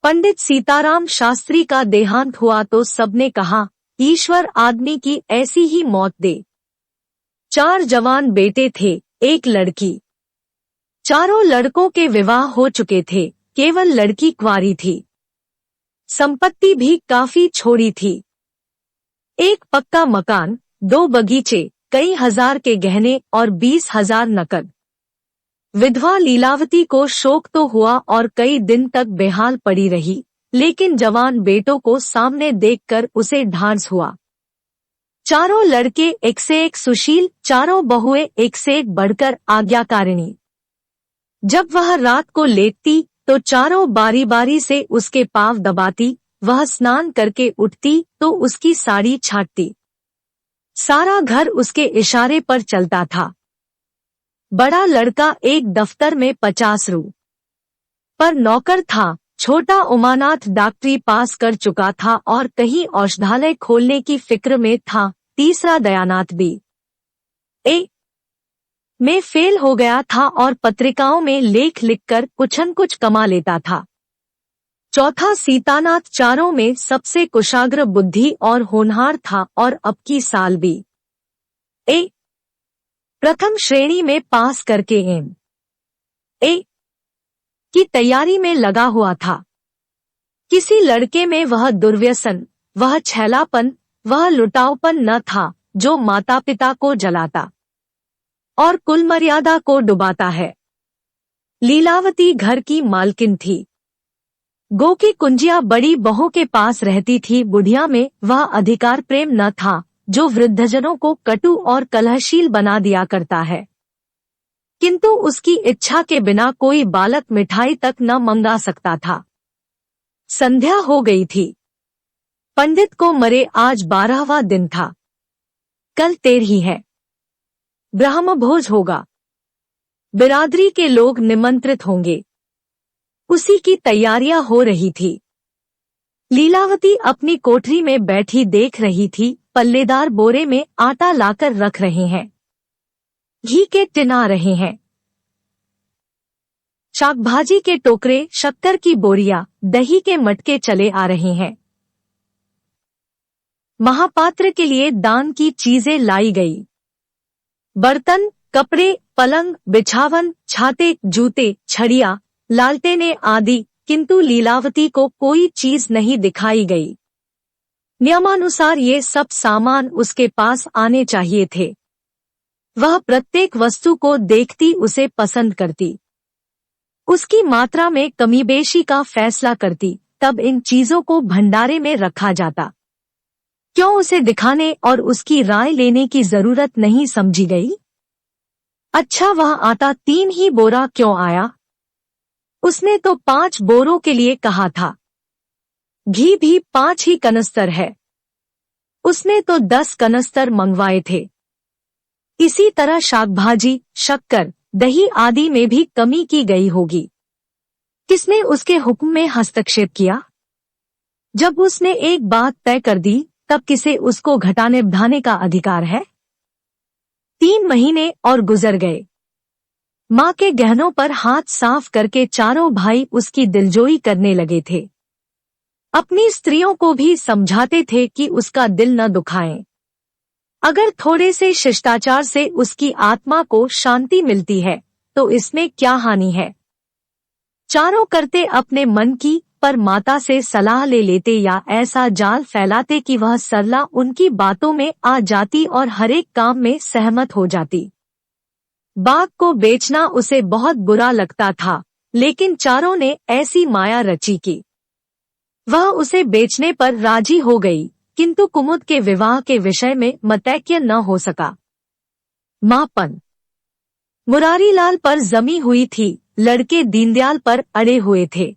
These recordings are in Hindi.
पंडित सीताराम शास्त्री का देहांत हुआ तो सबने कहा, ईश्वर आदमी की ऐसी ही मौत दे। 4 जवान बेटे थे, 1 लड़की। चारों लड़कों के विवाह हो चुके थे, केवल लड़की कुंवारी थी। संपत्ति भी काफी छोड़ी थी। 1 पक्का मकान, 2 बगीचे, कई हजार के गहने और 20,000 नकद। विधवा लीलावती को शोक तो हुआ और कई दिन तक बेहाल पड़ी रही, लेकिन जवान बेटों को सामने देखकर उसे ढांढस हुआ। चारों लड़के एक से एक सुशील, चारों बहुएं एक से एक बढ़कर आज्ञाकारिणी। जब वह रात को लेटती तो चारों बारी बारी से उसके पांव दबाती, वह स्नान करके उठती तो उसकी साड़ी छाटती। सारा घर उसके इशारे पर चलता था। बड़ा लड़का एक दफ्तर में 50 रू पर नौकर था, छोटा उमानाथ डॉक्टरी पास कर चुका था और कहीं औषधालय खोलने की फिक्र में था। तीसरा दयानाथ B.A. में फेल हो गया था और पत्रिकाओं में लेख लिखकर कुछन कुछ कमा लेता था। चौथा सीतानाथ चारों में सबसे कुशाग्र बुद्धि और होनहार था और अब की साल B.A. प्रथम श्रेणी में पास करके M.A. की तैयारी में लगा हुआ था। किसी लड़के में वह दुर्व्यसन, वह छैलापन, वह लुटावपन न था जो माता पिता को जलाता और कुल मर्यादा को डुबाता है। लीलावती घर की मालकिन थी। गो की कुंजिया बड़ी बहू के पास रहती थी। बुढ़िया में वह अधिकार प्रेम न था जो वृद्धजनों को कटु और कलहशील बना दिया करता है, किंतु उसकी इच्छा के बिना कोई बालक मिठाई तक न मंगा सकता था। संध्या हो गई थी। पंडित को मरे आज 12वां दिन था। कल 13 है। ब्रह्म भोज होगा। बिरादरी के लोग निमंत्रित होंगे। उसी की तैयारियां हो रही थी। लीलावती अपनी कोठरी में बैठी देख रही थी, पल्लेदार बोरे में आटा लाकर रख रहे हैं, घी के टिन आ रहे हैं, शाक भाजी के टोकरे, शक्कर की बोरियां, दही के मटके चले आ रहे हैं। महापात्र के लिए दान की चीजें लाई गई। बर्तन, कपड़े, पलंग, बिछावन, छाते, जूते, छड़िया, लालटेने आदि, किंतु लीलावती को कोई चीज नहीं दिखाई गई। नियमानुसार ये सब सामान उसके पास आने चाहिए थे। वह प्रत्येक वस्तु को देखती उसे पसंद करती, उसकी मात्रा में कमीबेशी का फैसला करती, तब इन चीजों को भंडारे में रखा जाता। क्यों उसे दिखाने और उसकी राय लेने की जरूरत नहीं समझी गई? अच्छा, वह आटा 3 ही बोरा क्यों आया? उसने तो 5 बोरों के लिए कहा था। घी भी 5 ही कनस्तर है। उसने तो 10 कनस्तर मंगवाए थे। इसी तरह शाकभाजी, शक्कर, दही आदि में भी कमी की गई होगी। किसने उसके हुक्म में हस्तक्षेप किया? जब उसने एक बात तय कर दी, तब किसे उसको घटाने बढ़ाने का अधिकार है? 3 महीने और गुजर गए। माँ के गहनों पर हाथ साफ करके चारों भाई उसकी दिलजोई करने लगे थे। अपनी स्त्रियों को भी समझाते थे कि उसका दिल न दुखाएं। अगर थोड़े से शिष्टाचार से उसकी आत्मा को शांति मिलती है तो इसमें क्या हानि है? चारों करते अपने मन की, पर माता से सलाह ले लेते या ऐसा जाल फैलाते कि वह सरला उनकी बातों में आ जाती और हरेक काम में सहमत हो जाती। बाग को बेचना उसे बहुत बुरा लगता था, लेकिन चारों ने ऐसी माया रची कि वह उसे बेचने पर राजी हो गई, किंतु कुमुद के विवाह के विषय में मतैक्य न हो सका। मापन मुरारीलाल पर जमी हुई थी, लड़के दीनदयाल पर अड़े हुए थे।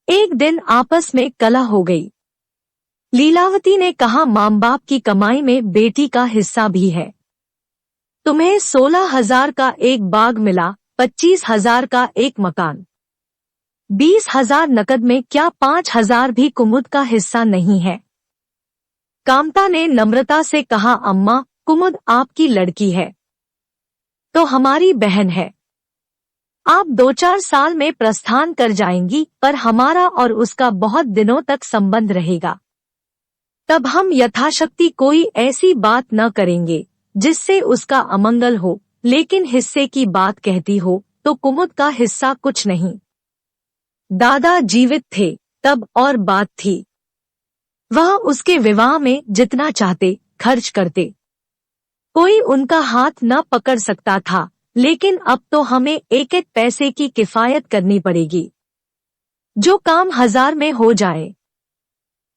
एक दिन आपस में कलह हो गई। लीलावती ने कहा, मां बाप की कमाई में बेटी का हिस्सा भी है। तुम्हें 16,000 का एक बाग मिला, 25,000 का एक मकान, 20,000 नकद में क्या 5,000 भी कुमुद का हिस्सा नहीं है? कामता ने नम्रता से कहा, अम्मा, कुमुद आपकी लड़की है तो हमारी बहन है। आप 2-4 साल में प्रस्थान कर जाएंगी, पर हमारा और उसका बहुत दिनों तक संबंध रहेगा। तब हम यथाशक्ति कोई ऐसी बात न करेंगे जिससे उसका अमंगल हो, लेकिन हिस्से की बात कहती हो तो कुमुद का हिस्सा कुछ नहीं। दादा जीवित थे तब और बात थी। वह उसके विवाह में जितना चाहते खर्च करते, कोई उनका हाथ न पकड़ सकता था, लेकिन अब तो हमें एक एक पैसे की किफायत करनी पड़ेगी। जो काम 1000 में हो जाए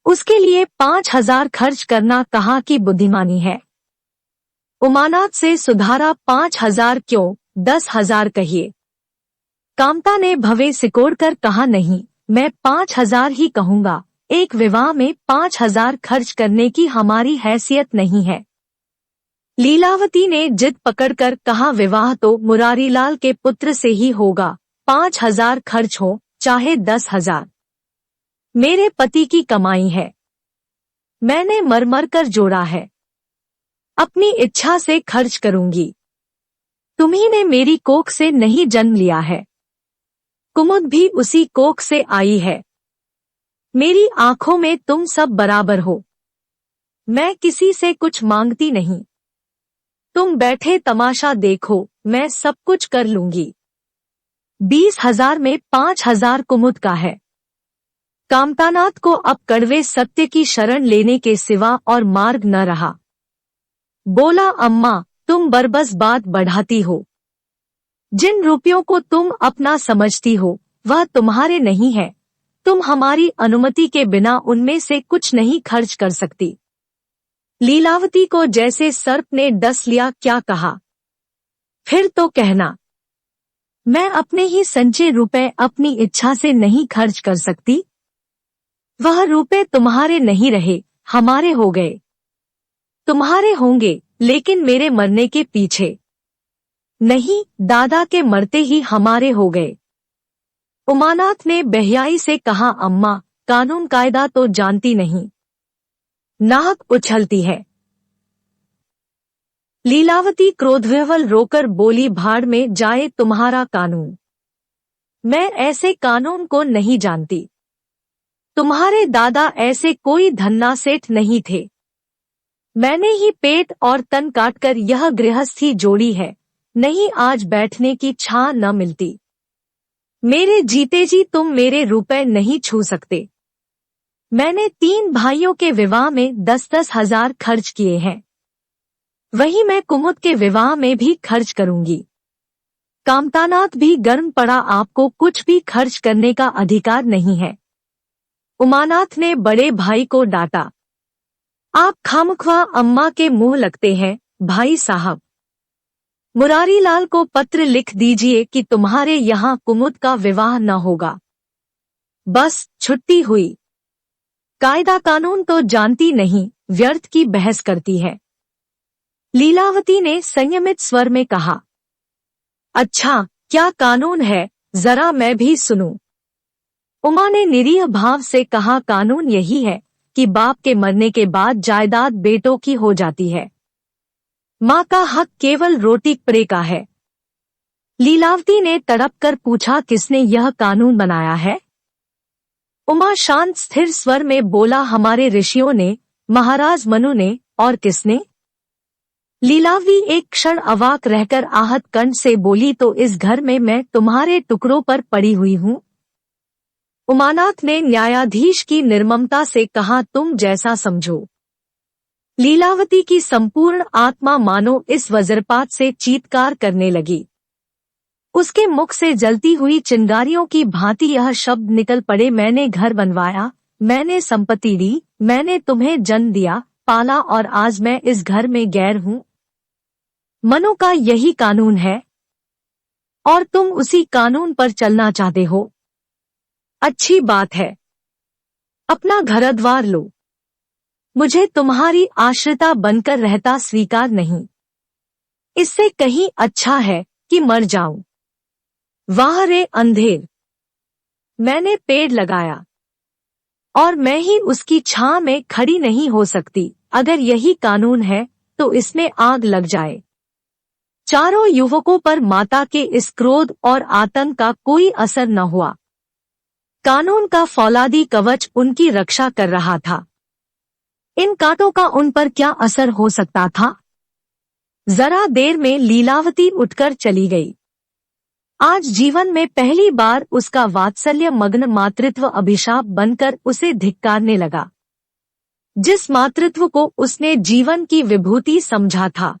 उसके लिए 5000 खर्च करना कहाँ की बुद्धिमानी है। उमानाथ से सुधारा 5000 क्यों, 10,000 कहिए। कामता ने भवे सिकोड़कर कहा, नहीं, मैं 5000 ही कहूँगा। एक विवाह में 5000 खर्च करने की हमारी हैसियत नहीं है। लीलावती ने जिद पकड़कर कहा, विवाह तो मुरारीलाल के पुत्र से ही होगा। 5000 खर्च हो चाहे 10,000, मेरे पति की कमाई है। मैंने मरमर कर जोड़ा है, अपनी इच्छा से खर्च करूंगी। तुम्ही ने मेरी कोख से नहीं जन्म लिया है, कुमुद भी उसी कोख से आई है। मेरी आंखों में तुम सब बराबर हो। मैं किसी से कुछ मांगती नहीं। तुम बैठे तमाशा देखो, मैं सब कुछ कर लूंगी। 20,000 में 5,000 कुमुद का है। कामतानाथ को अब कड़वे सत्य की शरण लेने के सिवा और मार्ग न रहा। बोला, अम्मा, तुम बरबस बात बढ़ाती हो। जिन रुपयों को तुम अपना समझती हो वह तुम्हारे नहीं है। तुम हमारी अनुमति के बिना उनमें से कुछ नहीं खर्च कर सकती। लीलावती को जैसे सर्प ने डस लिया। क्या कहा? फिर तो कहना। मैं अपने ही संचय रुपए अपनी इच्छा से नहीं खर्च कर सकती। वह रुपए तुम्हारे नहीं रहे, हमारे हो गए। तुम्हारे होंगे, लेकिन मेरे मरने के पीछे नहीं, दादा के मरते ही हमारे हो गए। उमानाथ ने बेहयाई से कहा, अम्मा, कानून कायदा तो जानती नहीं, नाक उछलती है। लीलावती क्रोधविह्वल रोकर बोली, भाड़ में जाए तुम्हारा कानून। मैं ऐसे कानून को नहीं जानती। तुम्हारे दादा ऐसे कोई धन्ना सेठ नहीं थे। मैंने ही पेट और तन काटकर यह गृहस्थी जोड़ी है, नहीं आज बैठने की छां न मिलती। मेरे जीते जी तुम मेरे रुपए नहीं छू सकते। मैंने 3 भाइयों के विवाह में 10-10 हजार खर्च किए हैं। वही मैं कुमुद के विवाह में भी खर्च करूंगी। कामतानाथ भी गर्म पड़ा, आपको कुछ भी खर्च करने का अधिकार नहीं है। उमानाथ ने बड़े भाई को डांटा। आप खामख्वा अम्मा के मुंह लगते हैं। भाई साहब, मुरारीलाल को पत्र लिख दीजिए कि तुम्हारे यहाँ कुमुद का विवाह न होगा। बस छुट्टी हुई। कायदा कानून तो जानती नहीं, व्यर्थ की बहस करती है। लीलावती ने संयमित स्वर में कहा, अच्छा, क्या कानून है, जरा मैं भी सुनूं। उमा ने निरीह भाव से कहा, कानून यही है कि बाप के मरने के बाद जायदाद बेटों की हो जाती है। माँ का हक केवल रोटी कपड़े का है। लीलावती ने तड़प कर पूछा, किसने यह कानून बनाया है? उमा शांत स्थिर स्वर में बोला, हमारे ऋषियों ने, महाराज मनु ने। और किसने? लीलावती एक क्षण अवाक रहकर आहत कंठ से बोली, तो इस घर में मैं तुम्हारे टुकड़ों पर पड़ी हुई हूँ। उमानाथ ने न्यायाधीश की निर्ममता से कहा, तुम जैसा समझो। लीलावती की संपूर्ण आत्मा मानो इस वज्रपात से चीत्कार करने लगी। उसके मुख से जलती हुई चिंगारियों की भांति यह शब्द निकल पड़े, मैंने घर बनवाया, मैंने संपत्ति दी, मैंने तुम्हें जन्म दिया, पाला, और आज मैं इस घर में गैर हूँ। मनु का यही कानून है और तुम उसी कानून पर चलना चाहते हो। अच्छी बात है, अपना घर-द्वार लो। मुझे तुम्हारी आश्रिता बनकर रहता स्वीकार नहीं। इससे कहीं अच्छा है कि मर जाऊं। वाह रे अंधेर, मैंने पेड़ लगाया और मैं ही उसकी छां में खड़ी नहीं हो सकती। अगर यही कानून है तो इसमें आग लग जाए। चारों युवकों पर माता के इस क्रोध और आतंक का कोई असर न हुआ। कानून का फौलादी कवच उनकी रक्षा कर रहा था। इन कांटों का उन पर क्या असर हो सकता था? जरा देर में लीलावती उठकर चली गई। आज जीवन में पहली बार उसका वात्सल्य मग्न मातृत्व अभिशाप बनकर उसे धिक्कारने लगा। जिस मातृत्व को उसने जीवन की विभूति समझा था,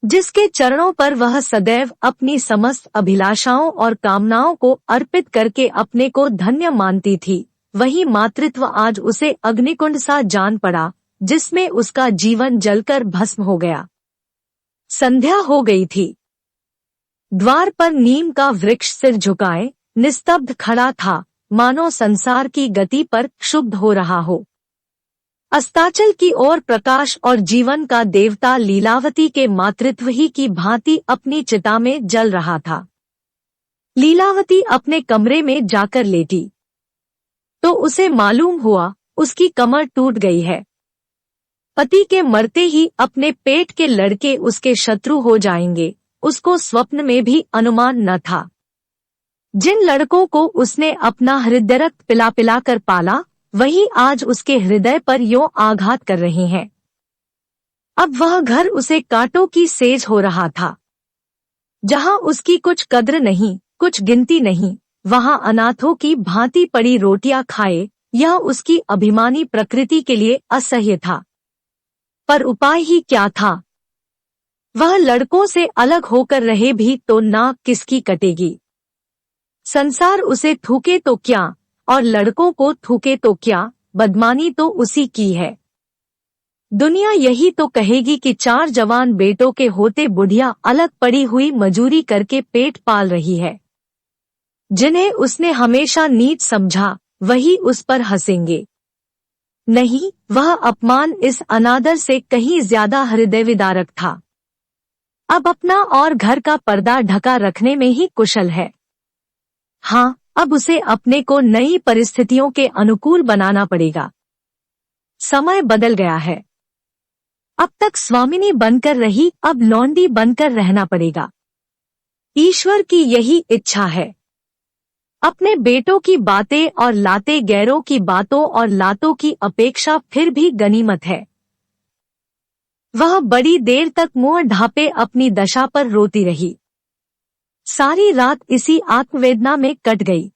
जिसके चरणों पर वह सदैव अपनी समस्त अभिलाषाओं और कामनाओं को अर्पित करके अपने को धन्य मानती थी, वही मातृत्व आज उसे अग्निकुंड सा जान पड़ा, जिसमें उसका जीवन जलकर भस्म हो गया। संध्या हो गई थी। द्वार पर नीम का वृक्ष सिर झुकाए निस्तब्ध खड़ा था, मानो संसार की गति पर क्षुब्ध हो रहा हो। अस्ताचल की ओर प्रकाश और जीवन का देवता लीलावती के मातृत्व ही की भांति अपनी चिता में जल रहा था। लीलावती अपने कमरे में जाकर लेटी तो उसे मालूम हुआ उसकी कमर टूट गई है। पति के मरते ही अपने पेट के लड़के उसके शत्रु हो जाएंगे, उसको स्वप्न में भी अनुमान न था। जिन लड़कों को उसने अपना हृदय रक्त पिला पिला कर पाला, वही आज उसके हृदय पर यों आघात कर रहे हैं। अब वह घर उसे कांटों की सेज हो रहा था। जहां उसकी कुछ कद्र नहीं, कुछ गिनती नहीं, वहां अनाथों की भांति पड़ी रोटियां खाए, यह उसकी अभिमानी प्रकृति के लिए असह्य था। पर उपाय ही क्या था? वह लड़कों से अलग होकर रहे भी तो नाक किसकी कटेगी। संसार उसे थूके तो क्या और लड़कों को थूके तो क्या, बदमानी तो उसी की है। दुनिया यही तो कहेगी कि 4 जवान बेटों के होते बुढ़िया अलग पड़ी हुई मजूरी करके पेट पाल रही है। जिन्हें उसने हमेशा नीच समझा, वही उस पर हंसेंगे। नहीं, वह अपमान इस अनादर से कहीं ज्यादा हृदय विदारक था। अब अपना और घर का पर्दा ढका रखने में ही कुशल है। हाँ, अब उसे अपने को नई परिस्थितियों के अनुकूल बनाना पड़ेगा। समय बदल गया है। अब तक स्वामिनी बनकर रही, अब लौंडी बनकर रहना पड़ेगा। ईश्वर की यही इच्छा है। अपने बेटों की बातें और लाते गैरों की बातों और लातों की अपेक्षा फिर भी गनीमत है। वह बड़ी देर तक मुंह ढांपे अपनी दशा पर रोती रही। सारी रात इसी आत्मवेदना में कट गई।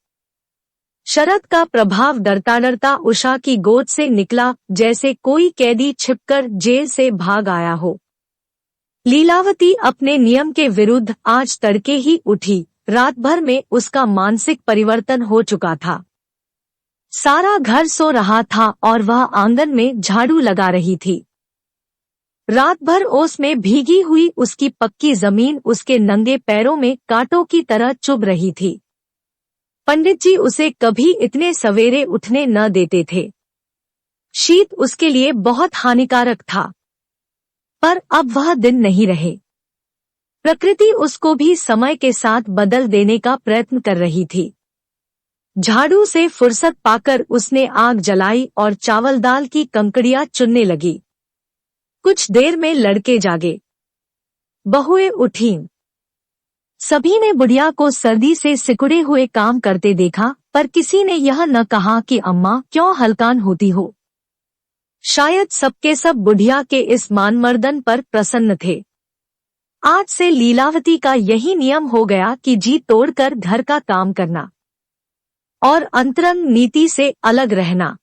शरद का प्रभाव डरता डरता उषा की गोद से निकला, जैसे कोई कैदी छिपकर जेल से भाग आया हो। लीलावती अपने नियम के विरुद्ध आज तड़के ही उठी। रात भर में उसका मानसिक परिवर्तन हो चुका था। सारा घर सो रहा था और वह आंगन में झाड़ू लगा रही थी। रात भर ओस में भीगी हुई उसकी पक्की जमीन उसके नंगे पैरों में कांटों की तरह चुभ रही थी। पंडित जी उसे कभी इतने सवेरे उठने न देते थे। शीत उसके लिए बहुत हानिकारक था। पर अब वह दिन नहीं रहे। प्रकृति उसको भी समय के साथ बदल देने का प्रयत्न कर रही थी। झाड़ू से फुर्सत पाकर उसने आग जलाई और चावल दाल की कंकड़ियां चुनने लगी। कुछ देर में लड़के जागे, बहुएं उठीं। सभी ने बुढ़िया को सर्दी से सिकुड़े हुए काम करते देखा, पर किसी ने यह न कहा कि अम्मा क्यों हलकान होती हो। शायद सबके सब बुढ़िया के इस मानमर्दन पर प्रसन्न थे। आज से लीलावती का यही नियम हो गया कि जी तोड़कर घर का काम करना और अंतरंग नीति से अलग रहना।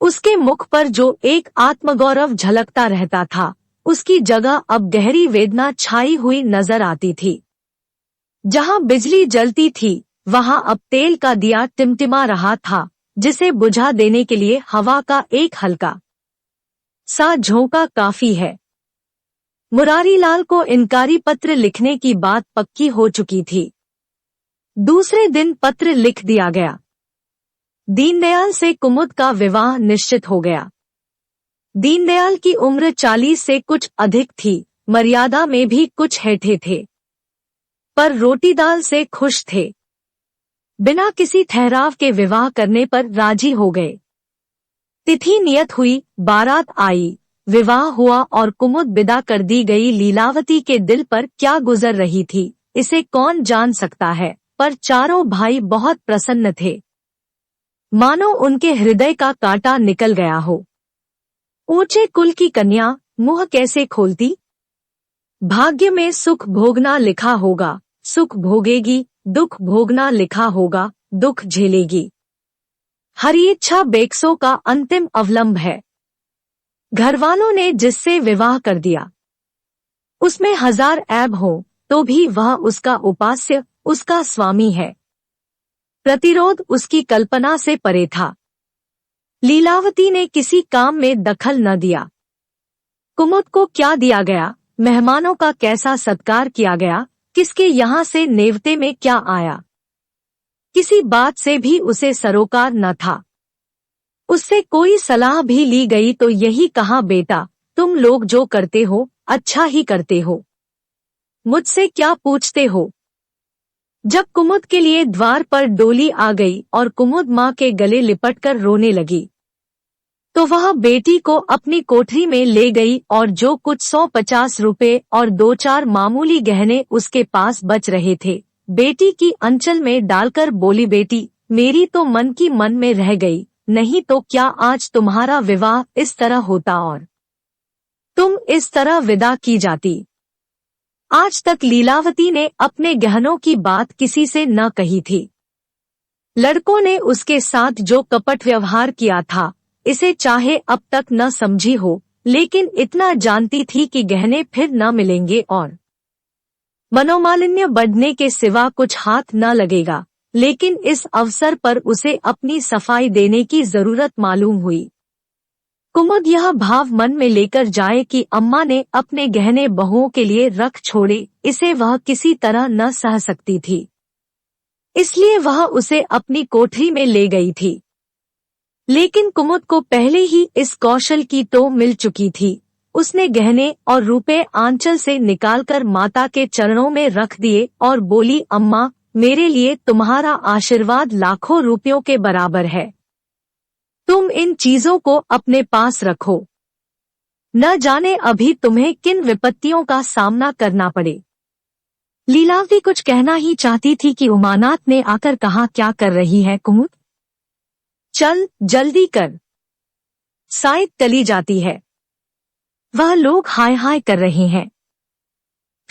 उसके मुख पर जो एक आत्मगौरव झलकता रहता था, उसकी जगह अब गहरी वेदना छाई हुई नजर आती थी। जहां बिजली जलती थी, वहां अब तेल का दिया टिमटिमा रहा था, जिसे बुझा देने के लिए हवा का एक हल्का सा झोंका काफी है। मुरारीलाल को इनकारी पत्र लिखने की बात पक्की हो चुकी थी। दूसरे दिन पत्र लिख दिया गया। दीनदयाल से कुमुद का विवाह निश्चित हो गया। दीनदयाल की उम्र 40 से कुछ अधिक थी, मर्यादा में भी कुछ हेठे थे, पर रोटी दाल से खुश थे। बिना किसी ठहराव के विवाह करने पर राजी हो गए। तिथि नियत हुई, बारात आई, विवाह हुआ और कुमुद विदा कर दी गई। लीलावती के दिल पर क्या गुजर रही थी इसे कौन जान सकता है, पर चारों भाई बहुत प्रसन्न थे, मानो उनके हृदय का कांटा निकल गया हो। ऊंचे कुल की कन्या मुंह कैसे खोलती? भाग्य में सुख भोगना लिखा होगा, सुख भोगेगी, दुख भोगना लिखा होगा, दुख झेलेगी। हरी इच्छा बेक्सों का अंतिम अवलंब है। घरवालों ने जिससे विवाह कर दिया, उसमें 1000 ऐब हो तो भी वह उसका उपास्य, उसका स्वामी है। प्रतिरोध उसकी कल्पना से परे था। लीलावती ने किसी काम में दखल न दिया। कुमुद को क्या दिया गया, मेहमानों का कैसा सत्कार किया गया, किसके यहाँ से नेवते में क्या आया, किसी बात से भी उसे सरोकार न था। उससे कोई सलाह भी ली गई तो यही कहा, बेटा तुम लोग जो करते हो अच्छा ही करते हो, मुझसे क्या पूछते हो। जब कुमुद के लिए द्वार पर डोली आ गई और कुमुद माँ के गले लिपटकर रोने लगी, तो वह बेटी को अपनी कोठरी में ले गई और जो कुछ 150 रुपए और 2-4 मामूली गहने उसके पास बच रहे थे, बेटी की अंचल में डालकर बोली, बेटी मेरी तो मन की मन में रह गई, नहीं तो क्या आज तुम्हारा विवाह इस तरह होता और तुम इस तरह विदा की जाती। आज तक लीलावती ने अपने गहनों की बात किसी से न कही थी। लड़कों ने उसके साथ जो कपट व्यवहार किया था, इसे चाहे अब तक न समझी हो, लेकिन इतना जानती थी कि गहने फिर न मिलेंगे और मनोमालिन्य बढ़ने के सिवा कुछ हाथ न लगेगा। लेकिन इस अवसर पर उसे अपनी सफाई देने की जरूरत मालूम हुई। कुमुद यह भाव मन में लेकर जाए कि अम्मा ने अपने गहने बहुओं के लिए रख छोड़े, इसे वह किसी तरह न सह सकती थी, इसलिए वह उसे अपनी कोठरी में ले गई थी। लेकिन कुमुद को पहले ही इस कौशल की तो मिल चुकी थी। उसने गहने और रुपए आंचल से निकालकर माता के चरणों में रख दिए और बोली, अम्मा मेरे लिए तुम्हारा आशीर्वाद लाखों रुपयों के बराबर है, तुम इन चीजों को अपने पास रखो, न जाने अभी तुम्हें किन विपत्तियों का सामना करना पड़े। लीलावती कुछ कहना ही चाहती थी कि उमानाथ ने आकर कहा, क्या कर रही है कुमुद, चल जल्दी कर, साइद टली जाती है, वह लोग हाय हाय कर रहे हैं,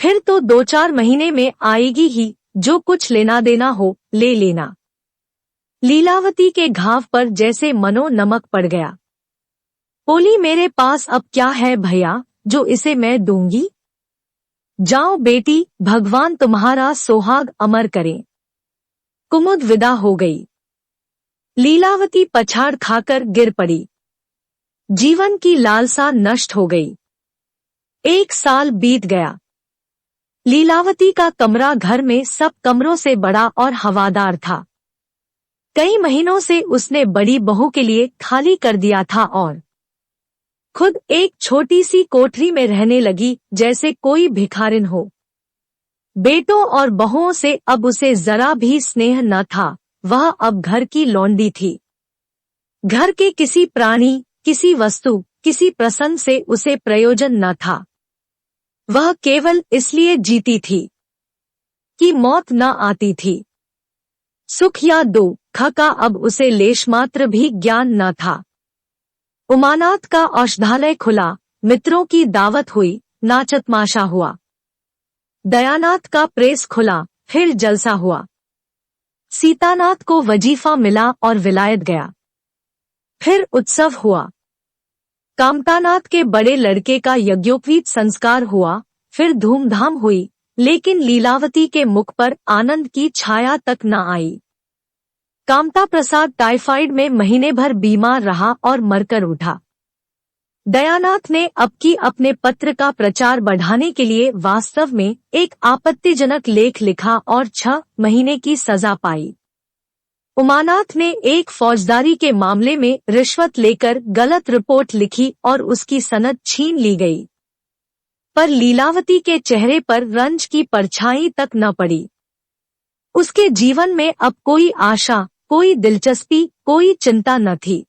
फिर तो 2-4 महीने में आएगी ही, जो कुछ लेना देना हो ले लेना। लीलावती के घाव पर जैसे मनो नमक पड़ गया। बोली, मेरे पास अब क्या है भैया जो इसे मैं दूंगी, जाओ बेटी, भगवान तुम्हारा सोहाग अमर करे। कुमुद विदा हो गई। लीलावती पछाड़ खाकर गिर पड़ी। जीवन की लालसा नष्ट हो गई। 1 साल बीत गया। लीलावती का कमरा घर में सब कमरों से बड़ा और हवादार था। कई महीनों से उसने बड़ी बहू के लिए खाली कर दिया था और खुद एक छोटी सी कोठरी में रहने लगी जैसे कोई भिखारिन हो। बेटों और बहुओं से अब उसे जरा भी स्नेह न था, वह अब घर की लौंडी थी। घर के किसी प्राणी, किसी वस्तु, किसी प्रसंग से उसे प्रयोजन न था। वह केवल इसलिए जीती थी कि मौत न आती थी। सुख या दुख का अब उसे लेशमात्र भी ज्ञान न था। उमानाथ का औषधालय खुला, मित्रों की दावत हुई, नाचतमाशा हुआ। दयानाथ का प्रेस खुला, फिर जलसा हुआ। सीतानाथ को वजीफा मिला और विलायत गया, फिर उत्सव हुआ। कामतानाथ के बड़े लड़के का यज्ञोपवीत संस्कार हुआ, फिर धूमधाम हुई, लेकिन लीलावती के मुख पर आनंद की छाया तक न आई। कामता प्रसाद टाइफाइड में महीने भर बीमार रहा और मरकर उठा। दयानाथ ने अब की अपने पत्र का प्रचार बढ़ाने के लिए वास्तव में एक आपत्तिजनक लेख लिखा और 6 महीने की सजा पाई। उमानाथ ने एक फौजदारी के मामले में रिश्वत लेकर गलत रिपोर्ट लिखी और उसकी सनद छीन ली गई। पर लीलावती के चेहरे पर रंज की परछाई तक न पड़ी। उसके जीवन में अब कोई आशा, कोई दिलचस्पी, कोई चिंता न थी।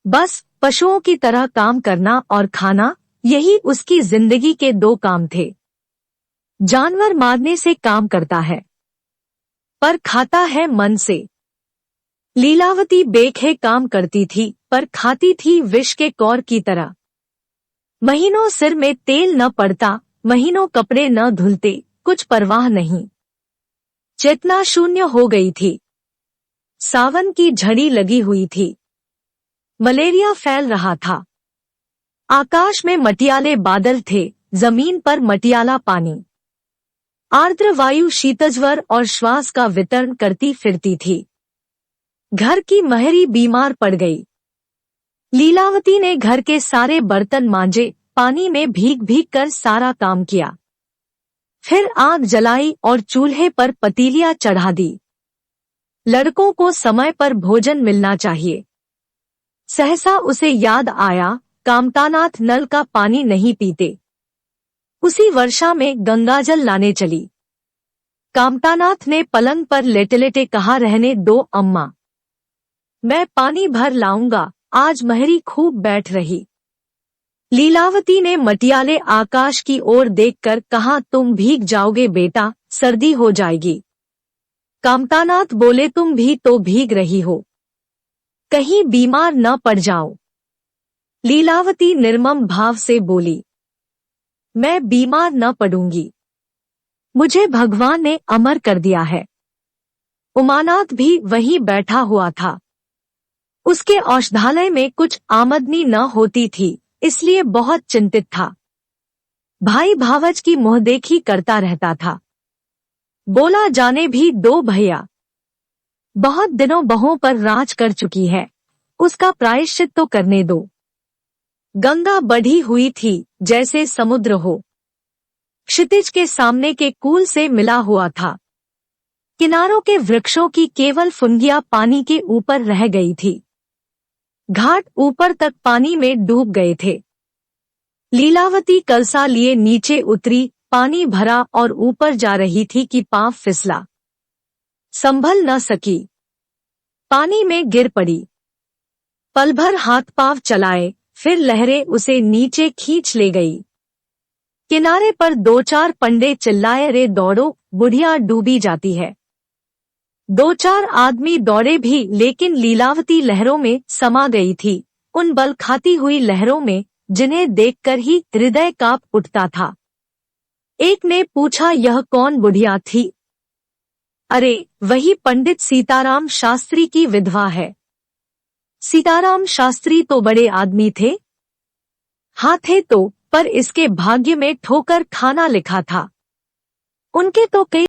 बस पशुओं की तरह काम करना और खाना, यही उसकी जिंदगी के दो काम थे। जानवर मारने से काम करता है, पर खाता है मन से। लीलावती बेखे काम करती थी, पर खाती थी विष के कौर की तरह। महीनों सिर में तेल न पड़ता, महीनों कपड़े न धुलते, कुछ परवाह नहीं। चेतना शून्य हो गई थी। सावन की झड़ी लगी हुई थी। मलेरिया फैल रहा था। आकाश में मटियाले बादल थे, जमीन पर मटियाला पानी। आर्द्र वायु शीतज्वर और श्वास का वितरण करती फिरती थी। घर की महरी बीमार पड़ गई। लीलावती ने घर के सारे बर्तन मांजे, पानी में भीग भीग कर सारा काम किया। फिर आग जलाई और चूल्हे पर पतीलियां चढ़ा दी। लड़कों को समय पर भोजन मिलना चाहिए। सहसा उसे याद आया, कामतानाथ नल का पानी नहीं पीते। उसी वर्षा में गंगाजल लाने चली। कामतानाथ ने पलंग पर लेटे लेटे कहा, रहने दो अम्मा, मैं पानी भर लाऊंगा। आज महरी खूब बैठ रही। लीलावती ने मटियाले आकाश की ओर देखकर कहा, तुम भीग जाओगे बेटा, सर्दी हो जाएगी। कामतानाथ बोले, तुम भी तो भीग रही हो, कहीं बीमार न पड़ जाओ। लीलावती निर्मम भाव से बोली, मैं बीमार न पड़ूंगी, मुझे भगवान ने अमर कर दिया है। उमानाथ भी वहीं बैठा हुआ था। उसके औषधालय में कुछ आमदनी न होती थी, इसलिए बहुत चिंतित था। भाई भावज की मुंहदेखी करता रहता था। बोला, जाने भी दो भैया, बहुत दिनों बहू पर राज कर चुकी है, उसका प्रायश्चित तो करने दो। गंगा बढ़ी हुई थी जैसे समुद्र हो। क्षितिज के सामने के कूल से मिला हुआ था। किनारों के वृक्षों की केवल फुनगियां पानी के ऊपर रह गई थी। घाट ऊपर तक पानी में डूब गए थे। लीलावती कलसा लिए नीचे उतरी, पानी भरा और ऊपर जा रही थी कि पांव फिसला। संभल न सकी, पानी में गिर पड़ी। पल भर हाथ पांव चलाए, फिर लहरें उसे नीचे खींच ले गई। किनारे पर दो चार पंडे चिल्लाए, रे दौड़ो, बुढ़िया डूबी जाती है। दो चार आदमी दौड़े भी, लेकिन लीलावती लहरों में समा गई थी, उन बल खाती हुई लहरों में जिन्हें देखकर ही हृदय कांप उठता था। एक ने पूछा, यह कौन बुढ़िया थी? अरे, वही पंडित सीताराम शास्त्री की विधवा है। सीताराम शास्त्री तो बड़े आदमी थे। हाँ थे तो, पर इसके भाग्य में ठोकर खाना लिखा था। उनके तो कई